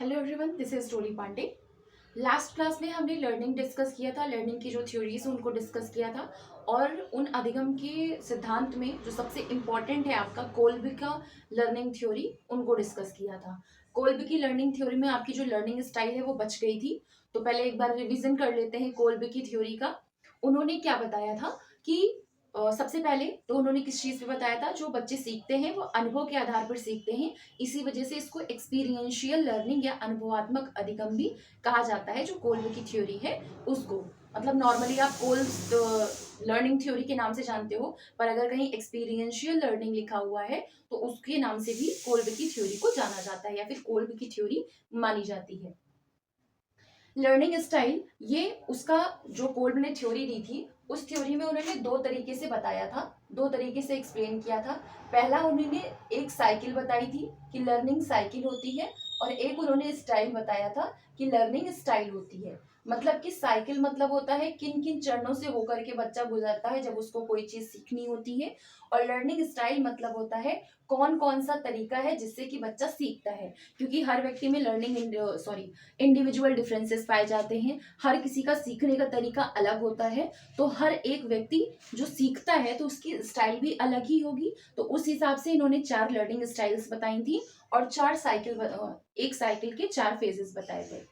Hello everyone, this is डोली Pandey. Last class में हमने लर्निंग डिस्कस किया था, लर्निंग की जो थ्योरीज उनको डिस्कस किया था और उन अधिगम के सिद्धांत में जो सबसे इम्पॉर्टेंट है आपका कोल्ब का लर्निंग थ्योरी, उनको डिस्कस किया था। कोल्ब की लर्निंग थ्योरी में आपकी जो लर्निंग स्टाइल है वो बच गई थी। तो पहले एक बार रिवीजन कर लेते हैं कोल्ब की थ्योरी का। उन्होंने क्या बताया था कि सबसे पहले तो उन्होंने किस चीज पे बताया था, जो बच्चे सीखते हैं वो अनुभव के आधार पर सीखते हैं। इसी वजह से इसको एक्सपीरियंशियल लर्निंग या अनुभवात्मक अधिगम भी कहा जाता है। जो कोल्ब की थ्योरी है उसको, मतलब नॉर्मली आप कोल्ब लर्निंग थ्योरी के नाम से जानते हो, पर अगर कहीं एक्सपीरियंशियल लर्निंग लिखा हुआ है तो उसके नाम से भी कोल्ब की थ्योरी को जाना जाता है या फिर कोल्ब की थ्योरी मानी जाती है। लर्निंग स्टाइल, ये उसका जो कोल्ब ने थ्योरी दी थी, उस थ्योरी में उन्होंने दो तरीके से बताया था, दो तरीके से एक्सप्लेन किया था। पहला उन्होंने एक साइकिल बताई थी कि लर्निंग साइकिल होती है, और एक उन्होंने स्टाइल बताया था कि लर्निंग स्टाइल होती है। मतलब कि साइकिल मतलब होता है किन किन चरणों से होकर के बच्चा गुजरता है जब उसको कोई चीज सीखनी होती है, और लर्निंग स्टाइल मतलब होता है कौन कौन सा तरीका है जिससे कि बच्चा सीखता है। क्योंकि हर व्यक्ति में लर्निंग इंडिविजुअल डिफरेंसेस पाए जाते हैं, हर किसी का सीखने का तरीका अलग होता है। तो हर एक व्यक्ति जो सीखता है तो उसकी स्टाइल भी अलग ही होगी। तो उस हिसाब से इन्होंने चार लर्निंग स्टाइल्स बताई थी और एक साइकिल के चार फेजेस बताए थे।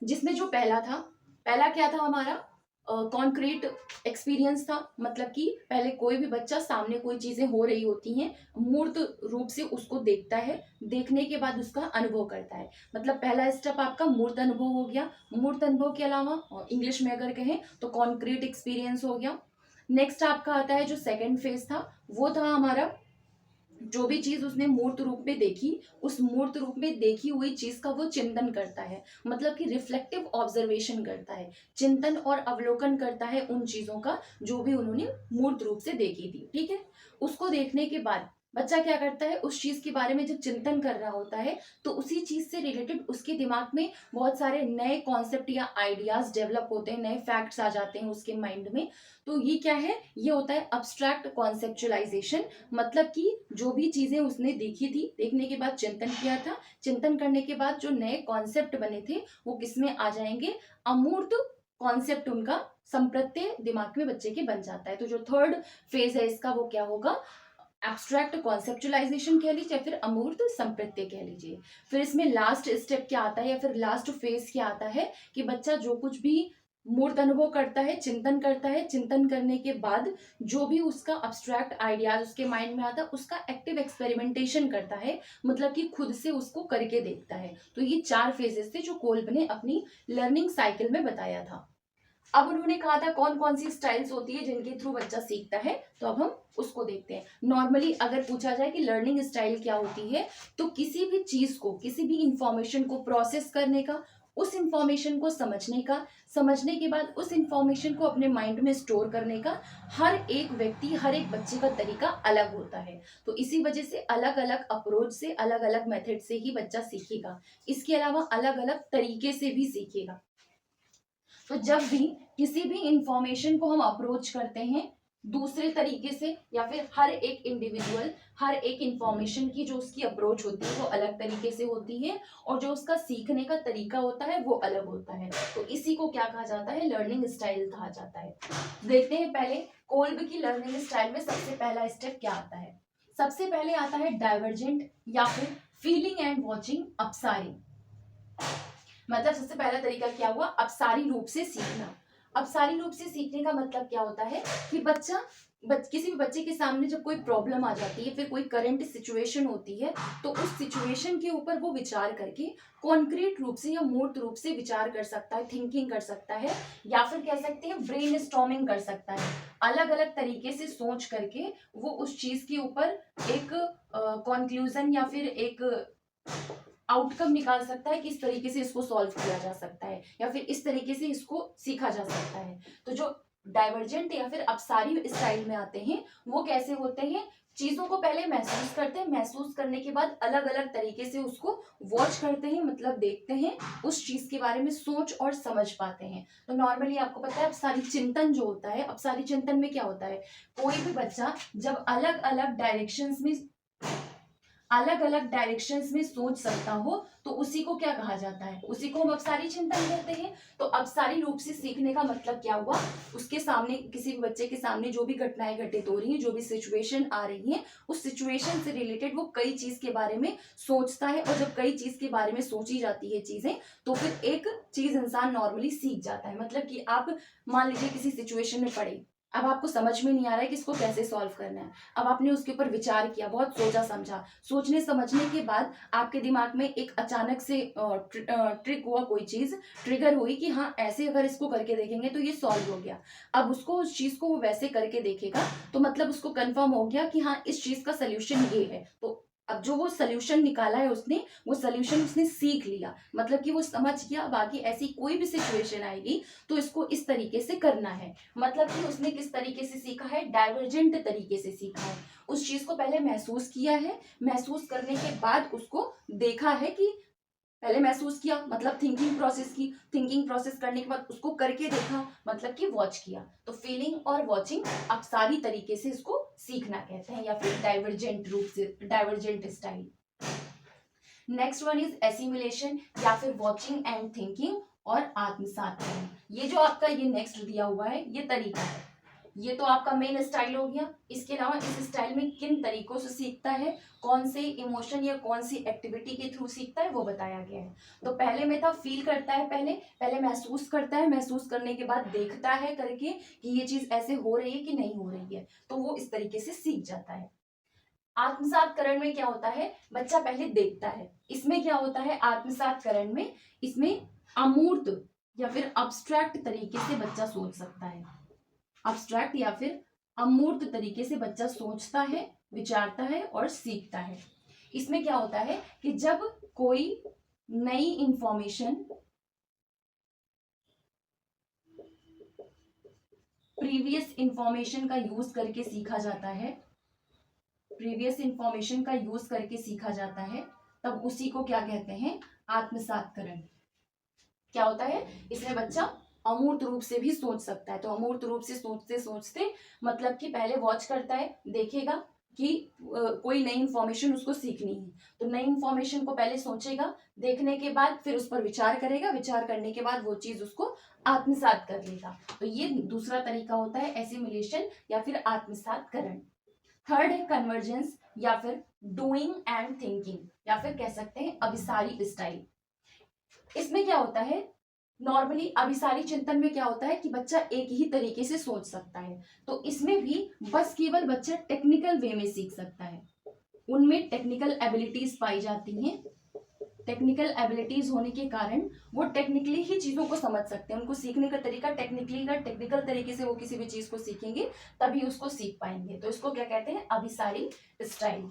जिसमें जो पहला क्या था हमारा, कॉन्क्रीट एक्सपीरियंस था। मतलब कि पहले कोई भी बच्चा सामने कोई चीजें हो रही होती हैं, मूर्त रूप से उसको देखता है, देखने के बाद उसका अनुभव करता है। मतलब पहला स्टेप आपका मूर्त अनुभव हो गया। मूर्त अनुभव के अलावा इंग्लिश में अगर कहें तो कॉन्क्रीट एक्सपीरियंस हो गया। नेक्स्ट आपका आता है जो सेकंड फेज था, वो था हमारा जो भी चीज उसने मूर्त रूप में देखी, उस मूर्त रूप में देखी हुई चीज का वो चिंतन करता है। मतलब कि रिफ्लेक्टिव ऑब्जर्वेशन करता है, चिंतन और अवलोकन करता है उन चीजों का जो भी उन्होंने मूर्त रूप से देखी थी। ठीक है, उसको देखने के बाद बच्चा क्या करता है, उस चीज के बारे में जब चिंतन कर रहा होता है तो उसी चीज से रिलेटेड उसके दिमाग में बहुत सारे नए कॉन्सेप्ट या आइडियाज डेवलप होते हैं, नए फैक्ट्स आ जाते हैं उसके माइंड में। तो ये क्या है, ये होता है अब्स्ट्रैक्ट कॉन्सेप्चुलाइजेशन। मतलब कि जो भी चीजें उसने देखी थी, देखने के बाद चिंतन किया था, चिंतन करने के बाद जो नए कॉन्सेप्ट बने थे वो किसमें आ जाएंगे, अमूर्त कॉन्सेप्ट उनका संप्रत्य दिमाग में बच्चे के बन जाता है। तो जो थर्ड फेज है इसका वो क्या होगा, एब्स्ट्रैक्ट कॉन्सेप्चुलाइजेशन कह लीजिए या फिर अमूर्त संप्रत्य कह लीजिए। फिर इसमें लास्ट स्टेप क्या आता है या फिर लास्ट फेज क्या आता है कि बच्चा जो कुछ भी मूर्त अनुभव करता है, चिंतन करता है, चिंतन करने के बाद जो भी उसका अब्स्ट्रैक्ट आइडियाज उसके माइंड में आता है उसका एक्टिव एक्सपेरिमेंटेशन करता है। मतलब कि खुद से उसको करके देखता है। तो ये चार फेजेस थे जो कोल्ब ने अपनी लर्निंग साइकिल में बताया था। अब उन्होंने कहा था कौन कौन सी स्टाइल्स होती है जिनके थ्रू बच्चा सीखता है, तो अब हम उसको देखते हैं। नॉर्मली अगर पूछा जाए कि लर्निंग स्टाइल क्या होती है, तो किसी भी चीज को, किसी भी इंफॉर्मेशन को प्रोसेस करने का, उस इंफॉर्मेशन को समझने का, समझने के बाद उस इंफॉर्मेशन को अपने माइंड में स्टोर करने का हर एक व्यक्ति, हर एक बच्चे का तरीका अलग होता है। तो इसी वजह से अलग अलग अप्रोच से, अलग अलग मेथड से ही बच्चा सीखेगा। इसके अलावा अलग अलग तरीके से भी सीखेगा। तो जब भी किसी भी इंफॉर्मेशन को हम अप्रोच करते हैं दूसरे तरीके से, या फिर हर एक इंडिविजुअल, हर एक इंफॉर्मेशन की जो उसकी अप्रोच होती है वो अलग तरीके से होती है, और जो उसका सीखने का तरीका होता है वो अलग होता है। तो इसी को क्या कहा जाता है, लर्निंग स्टाइल कहा जाता है। देखते हैं पहले कोल्ब की लर्निंग स्टाइल में सबसे पहला स्टेप क्या आता है। सबसे पहले आता है डाइवर्जेंट या फिर फीलिंग एंड वॉचिंग अपसारी। मतलब सबसे पहला तरीका क्या हुआ, अपसारी रूप से सीखना। अपसारी रूप से सीखने का मतलब क्या होता है कि किसी भी बच्चे के सामने जब कोई प्रॉब्लम आ जाती है, फिर कोई करंट सिचुएशन होती है, तो उस सिचुएशन के ऊपर वो विचार करके कॉन्क्रीट रूप से या मूर्त रूप से विचार कर सकता है, थिंकिंग कर सकता है, या फिर कह सकते हैं ब्रेन स्टॉर्मिंग कर सकता है। अलग अलग तरीके से सोच करके वो उस चीज के ऊपर एक कंक्लूजन या फिर एक आउटकम निकाल सकता है कि इस तरीके से इसको सॉल्व किया जा सकता है या फिर इस तरीके से इसको सीखा जा सकता है। तो जो डाइवर्जेंट या फिर अपसारी स्टाइल में आते हैं वो कैसे होते हैं, चीजों को पहले महसूस करते हैं, महसूस करने के बाद अलग अलग तरीके से उसको वॉच करते हैं, मतलब देखते हैं, उस चीज के बारे में सोच और समझ पाते हैं। तो नॉर्मली आपको पता है अपसारी चिंतन जो होता है, अपसारी चिंतन में क्या होता है, कोई भी बच्चा जब अलग अलग डायरेक्शंस में अलग अलग डायरेक्शंस में सोच सकता हो तो उसी को क्या कहा जाता है, उसी को हम अपसारी चिंतन कहते हैं। तो अपसारी रूप से सीखने का मतलब क्या हुआ, उसके सामने, किसी भी बच्चे के सामने जो भी घटनाएं घटित हो रही हैं, जो भी सिचुएशन आ रही है, उस सिचुएशन से रिलेटेड वो कई चीज के बारे में सोचता है, और जब कई चीज के बारे में सोची जाती है चीजें, तो फिर एक चीज इंसान नॉर्मली सीख जाता है। मतलब कि आप मान लीजिए किसी सिचुएशन में पड़े, अब आपको समझ में नहीं आ रहा है कि इसको कैसे सॉल्व करना है, अब आपने उसके ऊपर विचार किया, बहुत सोचा समझा, सोचने समझने के बाद आपके दिमाग में एक अचानक से ट्रिक हुआ, कोई चीज ट्रिगर हुई कि हाँ ऐसे अगर इसको करके देखेंगे तो ये सॉल्व हो गया। अब उसको उस चीज को वो वैसे करके देखेगा तो मतलब उसको कंफर्म हो गया कि हाँ इस चीज का सोल्यूशन ये है। तो अब जो वो सोल्यूशन निकाला है उसने, वो सोल्यूशन उसने सीख लिया, मतलब कि वो समझ गया बाकी ऐसी कोई भी सिचुएशन आएगी तो इसको इस तरीके से करना है। मतलब कि उसने किस तरीके से सीखा है, डाइवर्जेंट तरीके से सीखा है। उस चीज को पहले महसूस किया है, महसूस करने के बाद उसको देखा है कि पहले महसूस किया मतलब थिंकिंग प्रोसेस की, थिंकिंग प्रोसेस करने के बाद उसको करके देखा मतलब कि वॉच किया। तो फीलिंग और वॉचिंग अब सारी तरीके से इसको सीखना कहते हैं, या फिर डाइवर्जेंट रूप से, divergent style. Next one is assimilation, या फिर वॉचिंग एंड थिंकिंग और आत्मसात करना। ये जो आपका ये नेक्स्ट दिया हुआ है ये तरीका है, ये तो आपका मेन स्टाइल हो गया। इसके अलावा इस स्टाइल में किन तरीकों से सीखता है, कौन से इमोशन या कौन सी एक्टिविटी के थ्रू सीखता है वो बताया गया है। तो पहले में था फील करता है, पहले पहले महसूस करता है, महसूस करने के बाद देखता है करके कि ये चीज ऐसे हो रही है कि नहीं हो रही है, तो वो इस तरीके से सीख जाता है। आत्मसातकरण में क्या होता है, बच्चा पहले देखता है। इसमें क्या होता है आत्मसातकरण में, इसमें अमूर्त या फिर अब्स्ट्रैक्ट तरीके से बच्चा सोच सकता है। अब्स्ट्रैक्ट या फिर अमूर्त तरीके से बच्चा सोचता है, विचारता है और सीखता है। इसमें क्या होता है कि जब कोई नई इंफॉर्मेशन प्रीवियस इंफॉर्मेशन का यूज करके सीखा जाता है, प्रीवियस इंफॉर्मेशन का यूज करके सीखा जाता है, तब उसी को क्या कहते हैं, आत्मसातकरण। क्या होता है, इसमें बच्चा अमूर्त रूप से भी सोच सकता है। तो अमूर्त रूप से सोचते सोचते मतलब कि पहले वॉच करता है, देखेगा कि कोई नई इंफॉर्मेशन उसको सीखनी है, तो नई इंफॉर्मेशन को पहले सोचेगा, देखने के बाद फिर उस पर विचार करेगा, विचार करने के बाद वो चीज उसको आत्मसात कर लेगा। तो ये दूसरा तरीका होता है एसिमिलेशन या फिर आत्मसातकरण। थर्ड है कन्वर्जेंस या फिर डूइंग एंड थिंकिंग, या फिर कह सकते हैं अभिसारी स्टाइल। इसमें क्या होता है, नॉर्मली अभिसारी चिंतन में क्या होता है कि बच्चा एक ही तरीके से सोच सकता है, तो इसमें भी बस केवल बच्चा टेक्निकल वे में सीख सकता है। उनमें टेक्निकल एबिलिटीज पाई जाती हैं, टेक्निकल एबिलिटीज होने के कारण वो टेक्निकली ही चीजों को समझ सकते हैं। उनको सीखने का तरीका टेक्निकली का, टेक्निकल तरीके से वो किसी भी चीज को सीखेंगे तभी उसको सीख पाएंगे। तो इसको क्या कहते हैं, अभिसारी style.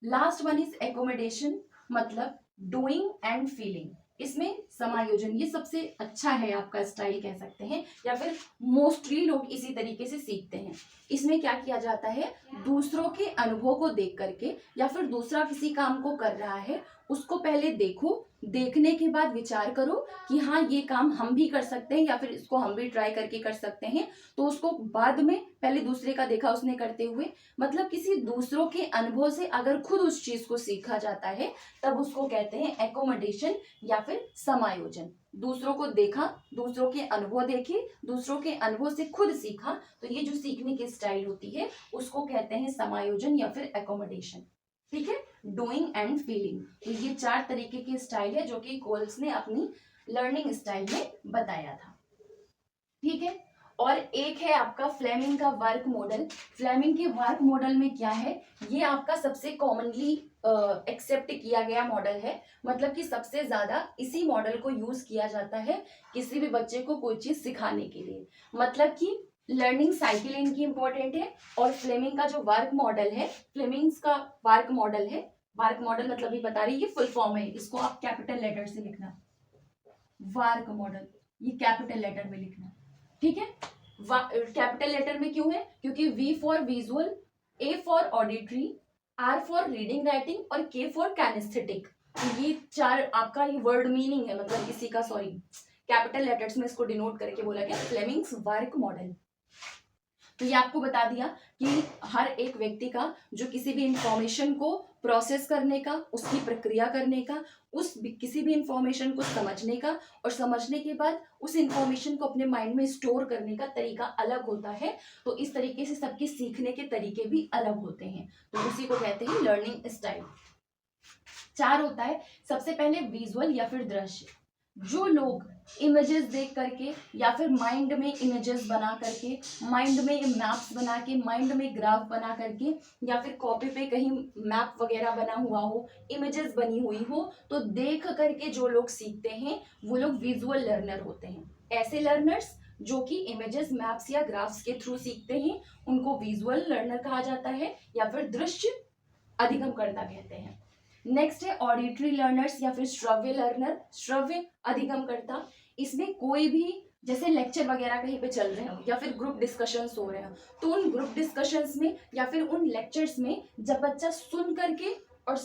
Last one is accommodation, मतलब डूइंग एंड फीलिंग। इसमें समायोजन, ये सबसे अच्छा है आपका स्टाइल कह सकते हैं, या फिर मोस्टली लोग इसी तरीके से सीखते हैं। इसमें क्या किया जाता है, दूसरों के अनुभव को देख करके, या फिर दूसरा किसी काम को कर रहा है उसको पहले देखो, देखने के बाद विचार करो कि हाँ ये काम हम भी कर सकते हैं, या फिर इसको हम भी ट्राई करके कर सकते हैं। तो उसको बाद में, पहले दूसरे का देखा उसने करते हुए, मतलब किसी दूसरों के अनुभव से अगर खुद उस चीज को सीखा जाता है तब उसको कहते हैं एकोमोडेशन या फिर समायोजन। दूसरों को देखा, दूसरों के अनुभव देखे, दूसरों के अनुभव से खुद सीखा, तो ये जो सीखने की स्टाइल होती है उसको कहते हैं समायोजन या फिर एकोमोडेशन। ठीक है, डूइंग एंड फीलिंग। तो ये 4 तरीके की स्टाइल है जो कि कोल्स ने अपनी लर्निंग स्टाइल में बताया था। ठीक है, और एक है आपका फ्लेमिंग का वर्क मॉडल। फ्लेमिंग के वर्क मॉडल में क्या है, ये आपका सबसे कॉमनली एक्सेप्ट किया गया मॉडल है, मतलब कि सबसे ज्यादा इसी मॉडल को यूज किया जाता है किसी भी बच्चे को कोई चीज सिखाने के लिए। मतलब कि लर्निंग साइकिल इनकी इंपॉर्टेंट है, और फ्लेमिंग का जो वर्क मॉडल है, फ्लेमिंग्स का वर्क मॉडल है, वर्क मॉडल मतलब ये बता रही है, ये फुल फॉर्म है, इसको आप कैपिटल लेटर से लिखना, वर्क मॉडल, ये कैपिटल लेटर में लिखना। ठीक है, कैपिटल लेटर में क्यों है, क्योंकि V for visual, A for auditory, R for reading writing और K फॉर कैनेस्थेटिक। तो ये 4 आपका ये वर्ड मीनिंग है, मतलब इसी का, सॉरी, कैपिटल लेटर्स में इसको डिनोट करके बोला गया फ्लेमिंग्स वर्क मॉडल। तो ये आपको बता दिया कि हर एक व्यक्ति का जो किसी भी इंफॉर्मेशन को प्रोसेस करने का, उसकी प्रक्रिया करने का, किसी भी इंफॉर्मेशन को समझने का, और समझने के बाद उस इंफॉर्मेशन को अपने माइंड में स्टोर करने का तरीका अलग होता है। तो इस तरीके से सबके सीखने के तरीके भी अलग होते हैं, तो उसी को कहते हैं लर्निंग स्टाइल। 4 होता है, सबसे पहले विजुअल या फिर दृश्य। जो लोग इमेजेस देख करके या फिर माइंड में इमेजेस बना करके, माइंड में मैप्स बना के, माइंड में ग्राफ बना करके, या फिर कॉपी पे कहीं मैप वगैरह बना हुआ हो, इमेजेस बनी हुई हो, तो देख करके जो लोग सीखते हैं वो लोग विजुअल लर्नर होते हैं। ऐसे लर्नर्स जो कि इमेजेस, मैप्स या ग्राफ्स के थ्रू सीखते हैं उनको विजुअल लर्नर कहा जाता है, या फिर दृश्य अधिगमकर्ता कहते हैं। नेक्स्ट है ऑडिटरी लर्नर्स या फिर श्रव्य लर्नर, श्रव्य अधिगमकर्ता। इसमें कोई भी, जैसे लेक्चर वगैरह कहीं पे चल रहे हो या फिर ग्रुप डिस्कशंस हो रहे हो, तो उन ग्रुप डिस्कशंस में या फिर उन लेक्चर्स में जब बच्चा सुन करके और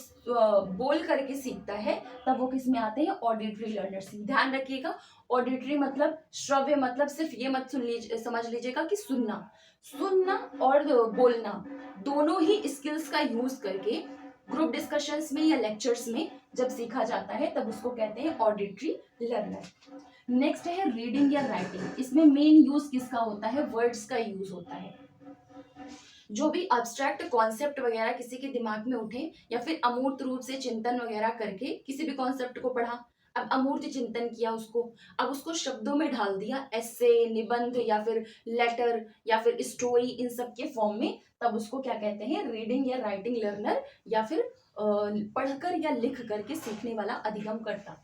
बोल करके सीखता है तब वो किस में आते हैं, ऑडिटरी लर्नर्स। ध्यान रखिएगा, ऑडिटरी मतलब, श्रव्य मतलब सिर्फ ये मत समझ लीजिएगा कि सुनना और बोलना दोनों ही स्किल्स का यूज करके ग्रुप डिस्कशंस में या लेक्चर्स में जब सीखा जाता है तब उसको कहते हैं ऑडिटरी लर्नर। नेक्स्ट है रीडिंग या राइटिंग। इसमें मेन यूज किसका होता है, वर्ड्स का यूज होता है। जो भी अब्स्ट्रैक्ट कॉन्सेप्ट वगैरह किसी के दिमाग में उठे या फिर अमूर्त रूप से चिंतन वगैरह करके किसी भी कॉन्सेप्ट को पढ़ा, अब अमूर्त चिंतन किया उसको, अब उसको शब्दों में ढाल दिया, एस्से, निबंध या फिर लेटर या फिर स्टोरी, इन सब के फॉर्म में, तब उसको क्या कहते हैं, रीडिंग या राइटिंग लर्नर, या फिर पढ़कर या लिख करके सीखने वाला अधिगमकर्ता।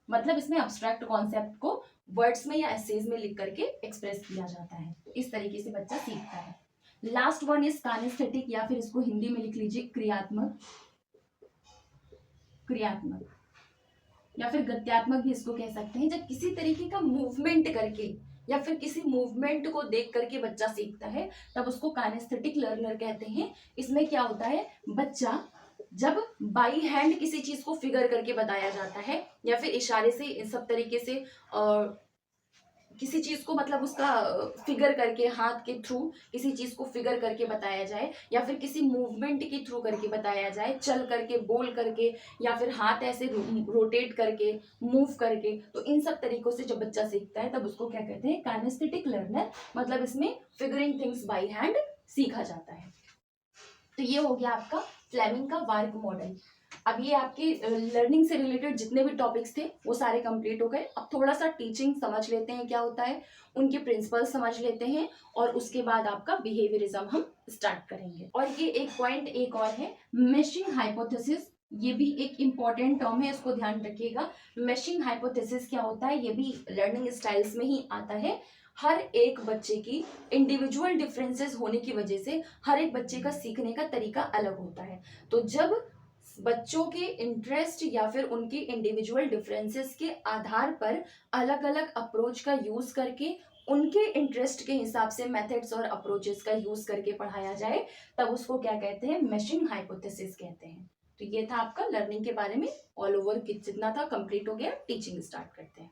मतलब इसमें अब्स्ट्रैक्ट कॉन्सेप्ट को वर्ड्स में या एसेज में लिख करके एक्सप्रेस किया जाता है, तो इस तरीके से बच्चा सीखता है। लास्ट वन इज काइनेस्थेटिक, या फिर इसको हिंदी में लिख लीजिए क्रियात्मक या फिर गत्यात्मक भी इसको कह सकते हैं। जब किसी तरीके का मूवमेंट करके या फिर किसी मूवमेंट को देख करके बच्चा सीखता है तब उसको काइनेस्थेटिक लर्नर कहते हैं। इसमें क्या होता है, बच्चा जब बाई हैंड किसी चीज को फिगर करके बताया जाता है या फिर इशारे से, इन सब तरीके से किसी चीज को, मतलब उसका फिगर करके, हाथ के थ्रू किसी चीज को फिगर करके बताया जाए, या फिर किसी मूवमेंट के थ्रू करके बताया जाए, चल करके, बोल करके, या फिर हाथ ऐसे रोटेट करके, मूव करके, तो इन सब तरीकों से जब बच्चा सीखता है तब उसको क्या कहते हैं, काइनेस्थेटिक लर्नर। मतलब इसमें फिगरिंग थिंग्स बाई हैंड सीखा जाता है। तो ये हो गया आपका फ्लेमिंग का वार्क मॉडल। अब ये आपके लर्निंग से रिलेटेड जितने भी टॉपिक्स थे वो सारे कंप्लीट हो गए। अब थोड़ा सा टीचिंग समझ लेते हैं क्या होता है, उनके प्रिंसिपल्स समझ लेते हैं, और उसके बाद आपका बिहेवियरिज्म हम स्टार्ट करेंगे। और ये एक पॉइंट एक और है, मेशिंग हाइपोथेसिस। ये भी एक इम्पॉर्टेंट टर्म है, इसको ध्यान रखिएगा। मेशिंग हाइपोथेसिस क्या होता है, ये भी लर्निंग स्टाइल्स में ही आता है। हर एक बच्चे की इंडिविजुअल डिफरेंसेस होने की वजह से हर एक बच्चे का सीखने का तरीका अलग होता है। तो जब बच्चों के इंटरेस्ट या फिर उनके इंडिविजुअल डिफरेंसेस के आधार पर अलग अलग अप्रोच का यूज करके, उनके इंटरेस्ट के हिसाब से मेथड्स और अप्रोचेस का यूज करके पढ़ाया जाए तब उसको क्या कहते हैं, मेशिंग हाइपोथेसिस कहते हैं। तो ये था आपका लर्निंग के बारे में, ऑल ओवर जितना था कंप्लीट हो गया। टीचिंग स्टार्ट करते हैं।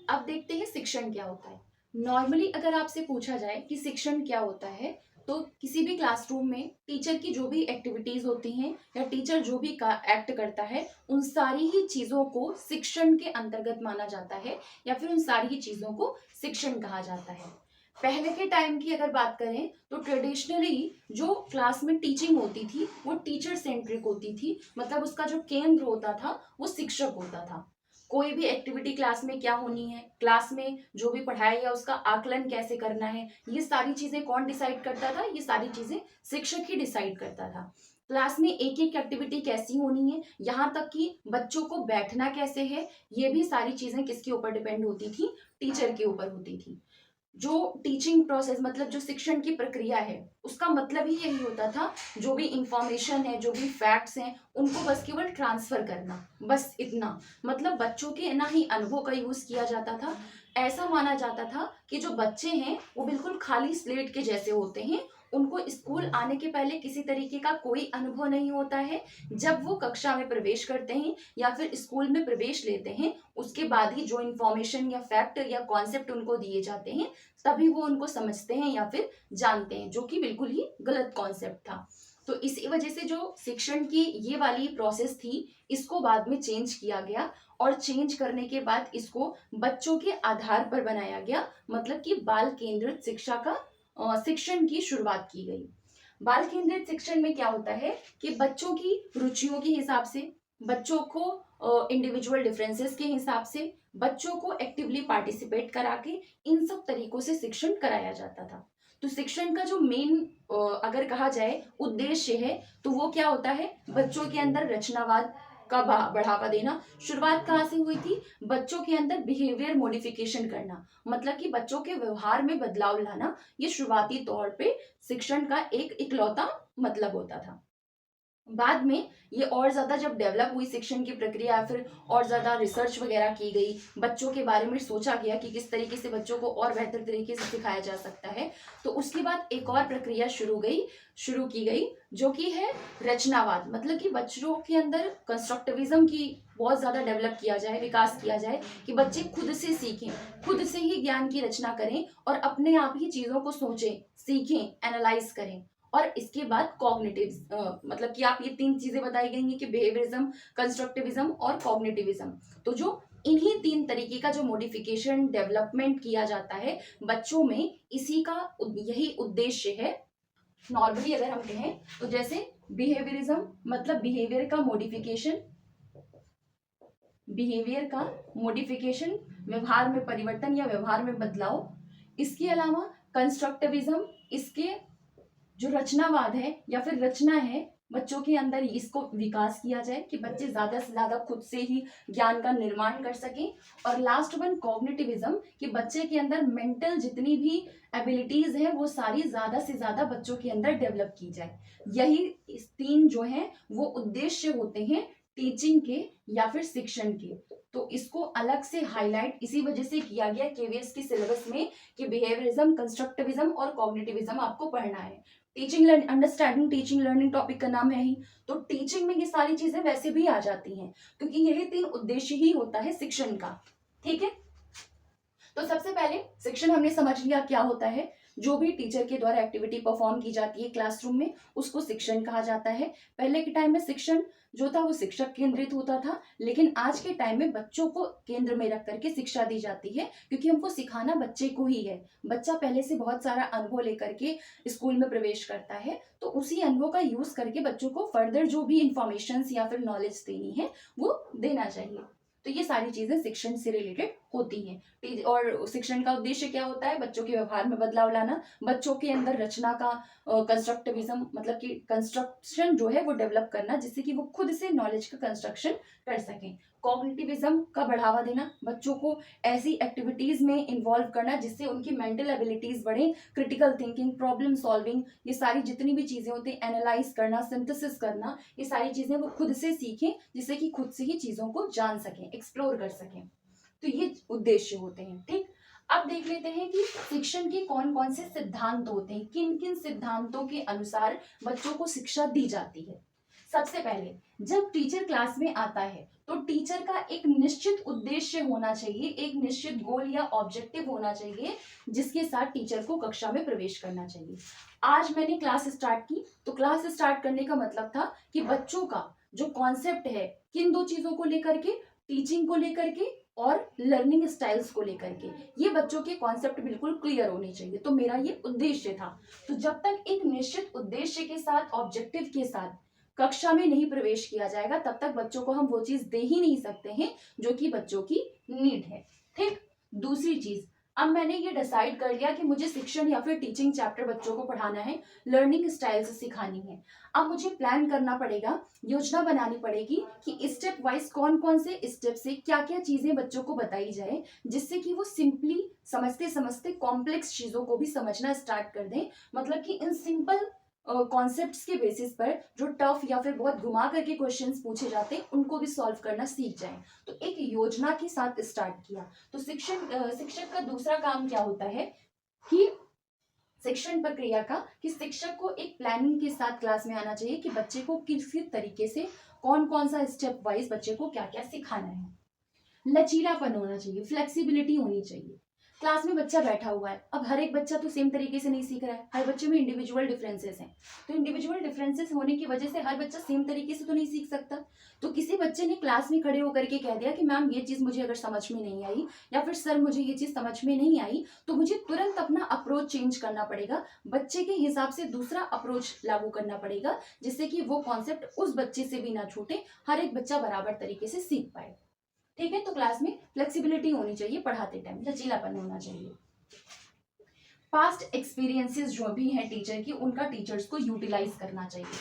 अब देखते हैं शिक्षण क्या होता है। नॉर्मली अगर आपसे पूछा जाए कि शिक्षण क्या होता है, तो किसी भी क्लासरूम में टीचर की जो भी एक्टिविटीज होती हैं या टीचर जो भी एक्ट करता है, उन सारी ही चीजों को शिक्षण के अंतर्गत माना जाता है, या फिर उन सारी ही चीजों को शिक्षण कहा जाता है। पहले के टाइम की अगर बात करें तो ट्रेडिशनली जो क्लास में टीचिंग होती थी वो टीचर सेंट्रिक होती थी, मतलब उसका जो केंद्र होता था वो शिक्षक होता था। कोई भी एक्टिविटी क्लास में क्या होनी है, क्लास में जो भी पढ़ाया गया उसका आकलन कैसे करना है, ये सारी चीजें कौन डिसाइड करता था, ये सारी चीजें शिक्षक ही डिसाइड करता था। क्लास में एक एक एक्टिविटी कैसी होनी है, यहाँ तक कि बच्चों को बैठना कैसे है, ये भी सारी चीजें किसके ऊपर डिपेंड होती थी, टीचर के ऊपर होती थी। जो टीचिंग प्रोसेस, मतलब जो शिक्षण की प्रक्रिया है, उसका मतलब ही यही होता था, जो भी इंफॉर्मेशन है, जो भी फैक्ट्स हैं, उनको बस केवल ट्रांसफर करना, बस इतना। मतलब बच्चों के ना ही अनुभव का यूज किया जाता था। ऐसा माना जाता था कि जो बच्चे हैं वो बिल्कुल खाली स्लेट के जैसे होते हैं, उनको स्कूल आने के पहले किसी तरीके का कोई अनुभव नहीं होता है। जब वो कक्षा में प्रवेश करते हैं या फिर स्कूल में प्रवेश लेते हैं, उसके बाद ही जो इन्फॉर्मेशन या फैक्ट या कॉन्सेप्ट उनको दिए जाते हैं, तभी वो उनको समझते हैं या फिर जानते हैं, जो कि बिल्कुल ही गलत कॉन्सेप्ट था। तो इसी वजह से जो शिक्षण की ये वाली प्रोसेस थी, इसको बाद में चेंज किया गया, और चेंज करने के बाद इसको बच्चों के आधार पर बनाया गया, मतलब कि बाल केंद्रित शिक्षा का शिक्षण की शुरुआत की गई। बाल केंद्रित शिक्षण में क्या होता है कि बच्चों की रुचियों के हिसाब से, बच्चों को इंडिविजुअल डिफरेंसेस के हिसाब से, बच्चों को एक्टिवली पार्टिसिपेट करा के इन सब तरीकों से शिक्षण कराया जाता था। तो शिक्षण का जो मेन अगर कहा जाए उद्देश्य है, तो वो क्या होता है, बच्चों के अंदर रचनावाद का बढ़ावा देना। शुरुआत कहाँ से हुई थी, बच्चों के अंदर बिहेवियर मॉडिफिकेशन करना, मतलब कि बच्चों के व्यवहार में बदलाव लाना, ये शुरुआती तौर पे शिक्षण का एक इकलौता मतलब होता था। बाद में ये और ज्यादा जब डेवलप हुई शिक्षण की प्रक्रिया, फिर और ज्यादा रिसर्च वगैरह की गई, बच्चों के बारे में सोचा गया कि किस तरीके से बच्चों को और बेहतर तरीके से सिखाया जा सकता है, तो उसके बाद एक और प्रक्रिया शुरू की गई, जो कि है रचनावाद। मतलब कि बच्चों के अंदर कंस्ट्रक्टिविज्म की बहुत ज्यादा डेवलप किया जाए, विकास किया जाए, कि बच्चे खुद से सीखें, खुद से ही ज्ञान की रचना करें और अपने आप ही चीजों को सोचें, सीखें, एनालाइज करें। और इसके बाद कॉग्निटिव, मतलब कि आप ये तीन चीजें बताई गई हैं कि बिहेवियरिज्म, कंस्ट्रक्टिविज्म और कॉग्निटिविज्म। तो जो इन्हीं तीन तरीके का जो मॉडिफिकेशन डेवलपमेंट किया जाता है बच्चों में, इसी का यही उद्देश्य है। नॉर्मली अगर हम कहें तो जैसे बिहेवियरिज्म मतलब बिहेवियर का मॉडिफिकेशन, व्यवहार में परिवर्तन या व्यवहार में बदलाव। इसके अलावा कंस्ट्रक्टिविज्म, इसके जो रचनावाद है या फिर रचना है, बच्चों के अंदर इसको विकास किया जाए कि बच्चे ज्यादा से ज्यादा खुद से ही ज्ञान का निर्माण कर सकें। और लास्ट वन कॉग्निटिविज्म, कि बच्चे के अंदर मेंटल जितनी भी एबिलिटीज है वो सारी ज्यादा से ज्यादा बच्चों के अंदर डेवलप की जाए। यही इस तीन जो है वो उद्देश्य होते हैं टीचिंग के या फिर शिक्षण के। तो इसको अलग से हाईलाइट इसी वजह से किया गया केवीएस की सिलेबस में कि बिहेवियरिज्म, कंस्ट्रक्टिविज्म और कॉग्निटिविज्म आपको पढ़ना है। Teaching learning, understanding teaching learning topic का नाम है ही, तो टीचिंग में ये सारी चीजें वैसे भी आ जाती हैं, क्योंकि यही तीन उद्देश्य ही होता है शिक्षण का। ठीक है, तो सबसे पहले शिक्षण हमने समझ लिया क्या होता है। जो भी टीचर के द्वारा एक्टिविटी परफॉर्म की जाती है क्लासरूम में, उसको शिक्षण कहा जाता है। पहले के टाइम में शिक्षण जो था वो शिक्षक केंद्रित होता था, लेकिन आज के टाइम में बच्चों को केंद्र में रख करके शिक्षा दी जाती है, क्योंकि हमको सिखाना बच्चे को ही है। बच्चा पहले से बहुत सारा अनुभव लेकर के स्कूल में प्रवेश करता है, तो उसी अनुभव का यूज करके बच्चों को फर्दर जो भी इंफॉर्मेशन या फिर नॉलेज देनी है वो देना चाहिए। तो ये सारी चीजें शिक्षण से रिलेटेड होती हैं। और शिक्षण का उद्देश्य क्या होता है, बच्चों के व्यवहार में बदलाव लाना, बच्चों के अंदर रचना का, कंस्ट्रक्टिविज्म मतलब कि कंस्ट्रक्शन जो है वो डेवलप करना, जिससे कि वो खुद से नॉलेज का कंस्ट्रक्शन कर सकें। कॉग्निटिविज्म का बढ़ावा देना, बच्चों को ऐसी एक्टिविटीज में इन्वॉल्व करना जिससे उनकी मेंटल एबिलिटीज बढ़े, क्रिटिकल थिंकिंग, प्रॉब्लम सॉल्विंग, ये सारी जितनी भी चीजें होती हैं, एनालाइज करना, सिंथेसिस करना, ये सारी चीजें वो खुद से सीखें, जिससे कि खुद से ही चीजों को जान सकें, एक्सप्लोर कर सकें। तो ये उद्देश्य होते हैं। ठीक, अब देख लेते हैं कि शिक्षण के कौन कौन से सिद्धांत होते हैं, किन किन सिद्धांतों के अनुसार बच्चों को शिक्षा दी जाती है। सबसे पहले जब टीचर क्लास में आता है तो टीचर का एक निश्चित उद्देश्य होना चाहिए, एक निश्चित गोल या ऑब्जेक्टिव होना चाहिए, जिसके साथ टीचर को कक्षा में प्रवेश करना चाहिए। आज मैंने क्लास स्टार्ट की, तो क्लास स्टार्ट करने का मतलब था कि बच्चों का जो कॉन्सेप्ट है, किन दो चीजों को लेकर के, टीचिंग को लेकर के और लर्निंग स्टाइल्स को लेकर के, ये बच्चों के कॉन्सेप्ट बिल्कुल क्लियर होने चाहिए। तो मेरा ये उद्देश्य था। तो जब तक एक निश्चित उद्देश्य के साथ, ऑब्जेक्टिव के साथ कक्षा में नहीं प्रवेश किया जाएगा, तब तक बच्चों को हम वो चीज दे ही नहीं सकते हैं जो कि बच्चों की नीड है। ठीक, दूसरी चीज, अब मैंने ये डिसाइड कर लिया कि मुझे शिक्षण या फिर टीचिंग चैप्टर बच्चों को पढ़ाना है, लर्निंग स्टाइल्स सिखानी है। अब मुझे प्लान करना पड़ेगा, योजना बनानी पड़ेगी कि स्टेप वाइज कौन कौन से स्टेप से क्या क्या चीजें बच्चों को बताई जाए, जिससे कि वो सिंपली समझते समझते कॉम्प्लेक्स चीजों को भी समझना स्टार्ट कर दें। मतलब कि इन सिंपल कॉन्सेप्ट्स के बेसिस पर जो टफ या फिर बहुत घुमा करके क्वेश्चंस पूछे जाते हैं उनको भी सॉल्व करना सीख जाएं। तो एक योजना के साथ स्टार्ट किया। तो शिक्षक का दूसरा काम क्या होता है कि शिक्षण प्रक्रिया का कि शिक्षक को एक प्लानिंग के साथ क्लास में आना चाहिए कि बच्चे को किस किस तरीके से कौन कौन सा स्टेप वाइज बच्चे को क्या क्या सिखाना है। लचीलापन होना चाहिए, फ्लेक्सिबिलिटी होनी चाहिए। क्लास में बच्चा बैठा हुआ है, अब हर एक बच्चा तो सेम तरीके से नहीं सीख रहा है, हर बच्चे में इंडिविजुअल डिफरेंसेस हैं। तो इंडिविजुअल डिफरेंसेस होने की वजह से हर बच्चा सेम तरीके से तो नहीं सीख सकता। तो किसी बच्चे ने क्लास में खड़े होकर के कह दिया कि मैम ये चीज़ मुझे अगर समझ में नहीं आई, या फिर सर मुझे ये चीज़ समझ में नहीं आई, तो मुझे तुरंत अपना अप्रोच चेंज करना पड़ेगा, बच्चे के हिसाब से दूसरा अप्रोच लागू करना पड़ेगा, जिससे कि वो कॉन्सेप्ट उस बच्चे से भी ना छूटे, हर एक बच्चा बराबर तरीके से सीख पाए। ठीक है, तो क्लास में फ्लेक्सिबिलिटी होनी चाहिए, पढ़ाते टाइम लचीलापन होना चाहिए। पास्ट एक्सपीरियंसेस जो भी हैं टीचर की, उनका टीचर्स को यूटिलाइज करना चाहिए।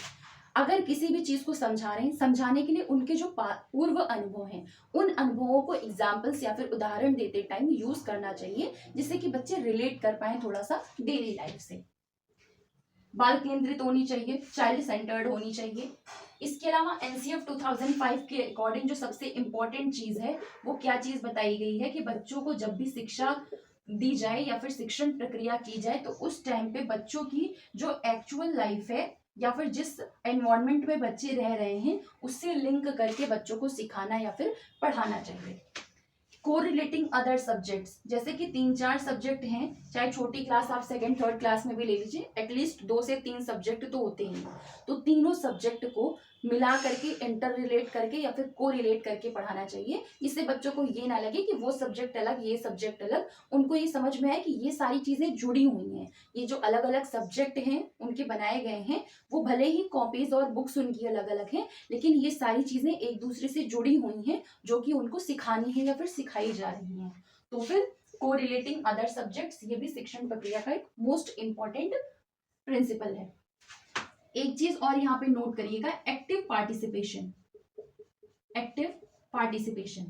अगर किसी भी चीज को समझा रहे हैं, समझाने के लिए उनके जो पूर्व अनुभव हैं, उन अनुभवों को एग्जाम्पल्स या फिर उदाहरण देते टाइम यूज करना चाहिए, जिससे कि बच्चे रिलेट कर पाए थोड़ा सा डेली लाइफ से। बाल केंद्रित होनी चाहिए, चाइल्ड सेंटर्ड होनी चाहिए। इसके अलावा एनसीएफ 2005 के अकॉर्डिंग जो सबसे इंपॉर्टेंट चीज है वो क्या चीज बताई गई है कि बच्चों को जब भी शिक्षा दी जाए या फिर शिक्षण प्रक्रिया की जाए, तो उस टाइम पे बच्चों की जो एक्चुअल लाइफ है या फिर जिस एनवायरनमेंट में बच्चे रह रहे हैं उससे लिंक करके बच्चों को सिखाना या फिर पढ़ाना चाहिए। कोरिलेटिंग अदर सब्जेक्ट्स, जैसे कि 3-4 सब्जेक्ट हैं, चाहे छोटी क्लास आप सेकंड थर्ड क्लास में भी ले लीजिए, एटलीस्ट 2 से 3 सब्जेक्ट तो होते ही हैं। तो तीनों सब्जेक्ट को मिला करके, इंटर रिलेट करके या फिर को रिलेट करके पढ़ाना चाहिए, इससे बच्चों को ये ना लगे कि वो सब्जेक्ट अलग ये सब्जेक्ट अलग। उनको ये समझ में आए कि ये सारी चीजें जुड़ी हुई हैं, ये जो अलग अलग सब्जेक्ट हैं उनके बनाए गए हैं, वो भले ही कॉपीज और बुक्स उनकी अलग अलग हैं, लेकिन ये सारी चीजें एक दूसरे से जुड़ी हुई हैं, जो कि उनको सिखानी है या फिर सिखाई जा रही हैं। तो फिर कोरिलेटिंग अदर सब्जेक्ट्स, ये भी शिक्षण प्रक्रिया का एक मोस्ट इंपॉर्टेंट प्रिंसिपल है। एक चीज और यहाँ पे नोट करिएगा, एक्टिव पार्टिसिपेशन। एक्टिव पार्टिसिपेशन,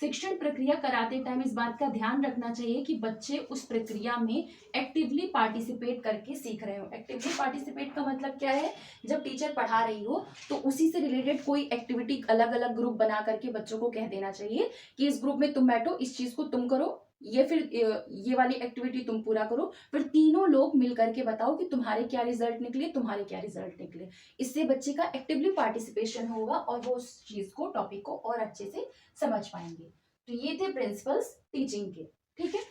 शिक्षण प्रक्रिया कराते टाइम इस बात का ध्यान रखना चाहिए कि बच्चे उस प्रक्रिया में एक्टिवली पार्टिसिपेट करके सीख रहे हो। एक्टिवली पार्टिसिपेट का मतलब क्या है, जब टीचर पढ़ा रही हो तो उसी से रिलेटेड कोई एक्टिविटी अलग अलग ग्रुप बना करके बच्चों को कह देना चाहिए कि इस ग्रुप में तुम बैठो, इस चीज को तुम करो, ये फिर ये वाली एक्टिविटी तुम पूरा करो, फिर तीनों लोग मिल करके बताओ कि तुम्हारे क्या रिजल्ट निकले, तुम्हारे क्या रिजल्ट निकले। इससे बच्चे का एक्टिवली पार्टिसिपेशन होगा और वो उस चीज को, टॉपिक को और अच्छे से समझ पाएंगे। तो ये थे प्रिंसिपल्स टीचिंग के। ठीक है,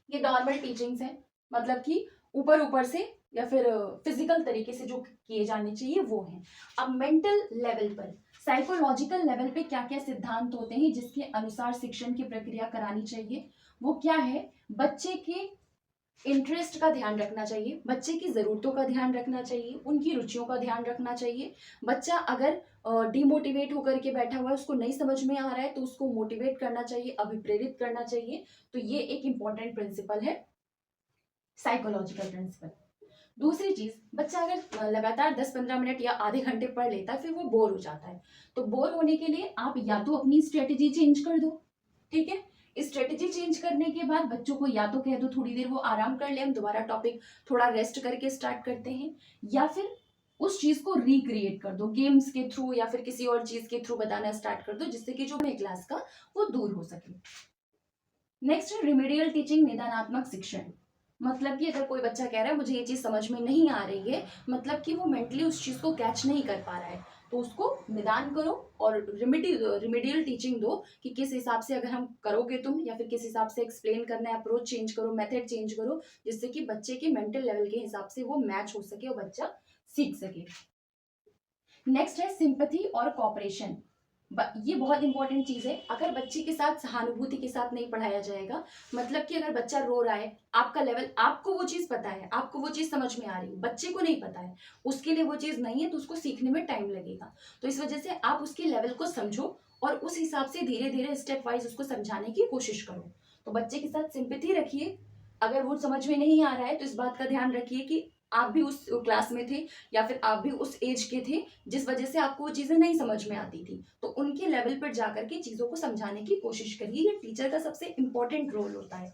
ये नॉर्मल टीचिंग्स हैं, मतलब कि ऊपर ऊपर से या फिर फिजिकल तरीके से जो किए जाने चाहिए वो हैं। अब मेंटल लेवल पर, साइकोलॉजिकल लेवल पे क्या क्या सिद्धांत होते हैं जिसके अनुसार शिक्षण की प्रक्रिया करानी चाहिए, वो क्या है, बच्चे के इंटरेस्ट का ध्यान रखना चाहिए, बच्चे की ज़रूरतों का ध्यान रखना चाहिए, उनकी रुचियों का ध्यान रखना चाहिए। बच्चा अगर डिमोटिवेट होकर के बैठा हुआ है, उसको नहीं समझ में आ रहा है, तो उसको मोटिवेट करना चाहिए, अभिप्रेरित करना चाहिए। तो ये एक इंपॉर्टेंट प्रिंसिपल है, साइकोलॉजिकल प्रिंसिपल। दूसरी चीज, बच्चा अगर लगातार 10-15 मिनट या आधे घंटे पढ़ लेता है, फिर वो बोर हो जाता है। तो बोर होने के लिए आप या तो अपनी स्ट्रेटेजी चेंज कर दो। ठीक है, स्ट्रेटेजी चेंज करने के बाद बच्चों को या तो कह दो थोड़ी देर वो आराम कर ले, हम दोबारा टॉपिक थोड़ा रेस्ट करके स्टार्ट करते हैं, या फिर उस चीज को रिक्रिएट कर दो गेम्स के थ्रू या फिर किसी और चीज के थ्रू बताना स्टार्ट कर दो, जिससे कि जो क्लास का वो दूर हो सके। नेक्स्ट है रिमेडियल टीचिंग, निदानात्मक शिक्षण। मतलब कि अगर कोई बच्चा कह रहा है मुझे ये चीज समझ में नहीं आ रही है, मतलब कि वो मेंटली उस चीज को कैच नहीं कर पा रहा है, तो उसको निदान करो और रिमेडियल टीचिंग दो कि किस हिसाब से अगर हम करोगे तुम, या फिर किस हिसाब से एक्सप्लेन करना है, अप्रोच चेंज करो, मेथड चेंज करो, जिससे कि बच्चे के मेंटल लेवल के हिसाब से वो मैच हो सके और बच्चा सीख सके। नेक्स्ट है सिंपैथी और कॉपरेशन। ये बहुत इंपॉर्टेंट चीज है। अगर बच्चे के साथ सहानुभूति के साथ नहीं पढ़ाया जाएगा, मतलब कि अगर बच्चा रो रहा है, आपका लेवल, आपको वो चीज पता है, आपको वो चीज समझ में आ रही है, बच्चे को नहीं पता है, उसके लिए वो चीज नहीं है, तो उसको सीखने में टाइम लगेगा। तो इस वजह से आप उसके लेवल को समझो और उस हिसाब से धीरे धीरे स्टेप वाइज उसको समझाने की कोशिश करो। तो बच्चे के साथ सिंपैथी रखिए। अगर वो समझ में नहीं आ रहा है तो इस बात का ध्यान रखिए कि आप भी उस क्लास में थे या फिर आप भी उस एज के थे जिस वजह से आपको वो चीजें नहीं समझ में आती थी, तो उनके लेवल पर जाकर के चीजों को समझाने की कोशिश करिए। ये टीचर का सबसे इंपॉर्टेंट रोल होता है।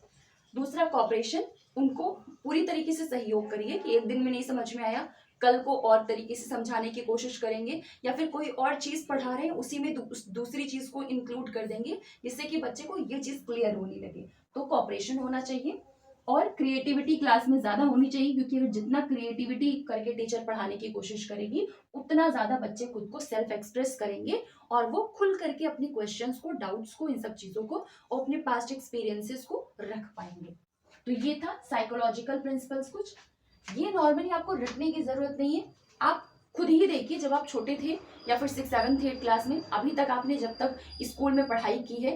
दूसरा, कॉपरेशन, उनको पूरी तरीके से सहयोग करिए कि एक दिन में नहीं समझ में आया, कल को और तरीके से समझाने की कोशिश करेंगे, या फिर कोई और चीज पढ़ा रहे हैं उसी में दूसरी चीज को इंक्लूड कर देंगे, जिससे कि बच्चे को ये चीज क्लियर होने लगे। तो कॉपरेशन होना चाहिए। और क्रिएटिविटी क्लास में ज़्यादा होनी चाहिए, क्योंकि अगर जितना क्रिएटिविटी करके टीचर पढ़ाने की कोशिश करेगी उतना ज़्यादा बच्चे खुद को सेल्फ एक्सप्रेस करेंगे और वो खुल करके अपने क्वेश्चंस को, डाउट्स को, इन सब चीज़ों को और अपने पास्ट एक्सपीरियंसेस को रख पाएंगे। तो ये था साइकोलॉजिकल प्रिंसिपल्स कुछ। ये नॉर्मली आपको रटने की ज़रूरत नहीं है, आप खुद ही देखिए जब आप छोटे थे या फिर 6, 7, 8 क्लास में, अभी तक आपने जब तक स्कूल में पढ़ाई की है,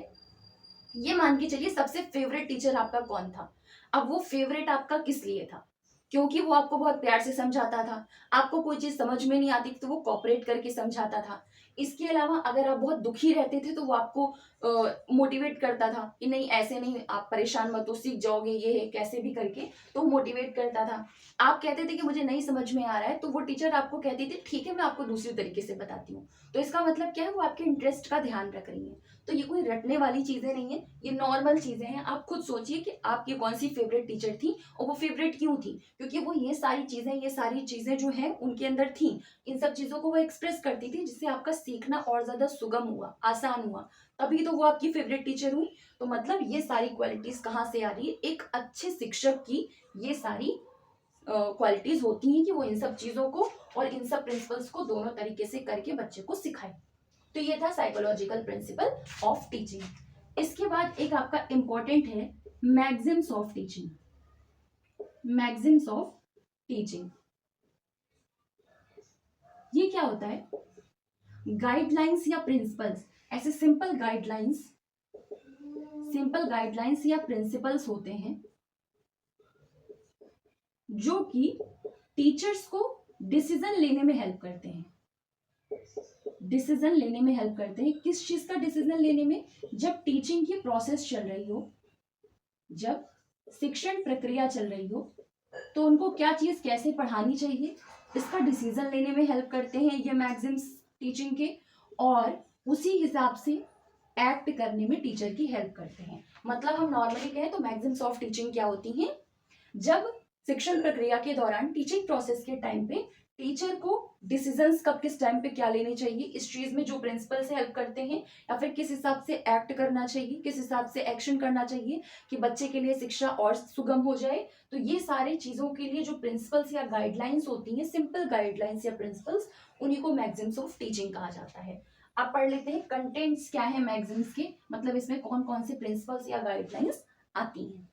ये मान के चलिए सबसे फेवरेट टीचर आपका कौन था। अब वो फेवरेट आपका किस लिए था? क्योंकि वो आपको बहुत प्यार से समझाता था, आपको कोई चीज समझ में नहीं आती तो वो कॉपरेट करके समझाता था। इसके अलावा अगर आप बहुत दुखी रहते थे तो वो आपको मोटिवेट करता था कि नहीं ऐसे नहीं, आप परेशान मत हो, सीख जाओगे, ये है कैसे भी करके, तो मोटिवेट करता था। आप कहते थे कि मुझे नहीं समझ में आ रहा है तो वो टीचर आपको कहती थी ठीक है मैं आपको दूसरी तरीके से बताती हूँ। तो इसका मतलब क्या है, वो आपके इंटरेस्ट का ध्यान रख रही है। तो ये कोई रटने वाली चीजें नहीं है, ये नॉर्मल चीजें हैं। आप खुद सोचिए कि आपकी कौन सी फेवरेट टीचर थी और वो फेवरेट क्यों थी, क्योंकि वो ये सारी चीजें जो हैं उनके अंदर थी। इन सब चीजों को वो एक्सप्रेस करती थी जिससे आपका सीखना और ज्यादा सुगम हुआ, आसान हुआ, तभी तो वो आपकी फेवरेट टीचर हुई। तो मतलब ये सारी क्वालिटीज कहाँ से आ रही है, एक अच्छे शिक्षक की ये सारी क्वालिटीज होती हैं कि वो इन सब चीजों को और इन सब प्रिंसिपल्स को दोनों तरीके से करके बच्चे को सिखाए। तो ये था साइकोलॉजिकल प्रिंसिपल ऑफ टीचिंग। इसके बाद एक आपका इंपॉर्टेंट है मैग्जिम्स ऑफ टीचिंग। मैग्जिम्स ऑफ टीचिंग ये क्या होता है? गाइडलाइंस या प्रिंसिपल्स, ऐसे सिंपल गाइडलाइंस या प्रिंसिपल्स होते हैं जो कि टीचर्स को डिसीजन लेने में हेल्प करते हैं। डिसीजन लेने में हेल्प करते हैं, किस चीज का डिसीजन लेने में? जब टीचिंग की प्रोसेस चल रही हो, जब शिक्षण प्रक्रिया चल रही हो, तो उनको क्या चीज कैसे पढ़ानी चाहिए, इसका डिसीजन लेने में हेल्प करते हैं ये मैग्जिम्स टीचिंग के, और उसी हिसाब से एक्ट करने में टीचर की हेल्प करते हैं। मतलब हम नॉर्मली कहें तो मैग्जिम्स ऑफ टीचिंग क्या होती हैं? जब शिक्षण प्रक्रिया के दौरान, टीचिंग प्रोसेस के टाइम पे टीचर को डिसीजंस कब किस टाइम पे क्या लेने चाहिए, इस चीज में जो प्रिंसिपल से हेल्प करते हैं, या फिर किस हिसाब से एक्ट करना चाहिए, किस हिसाब से एक्शन करना चाहिए कि बच्चे के लिए शिक्षा और सुगम हो जाए। तो ये सारी चीजों के लिए जो प्रिंसिपल्स या गाइडलाइंस होती हैं, सिंपल गाइडलाइंस या प्रिंसिपल्स, उन्हीं को मैग्जिम्स ऑफ टीचिंग कहा जाता है। आप पढ़ लेते हैं कंटेंट्स क्या है मैग्जिम्स के, मतलब इसमें कौन कौन से प्रिंसिपल्स या गाइडलाइंस आती हैं।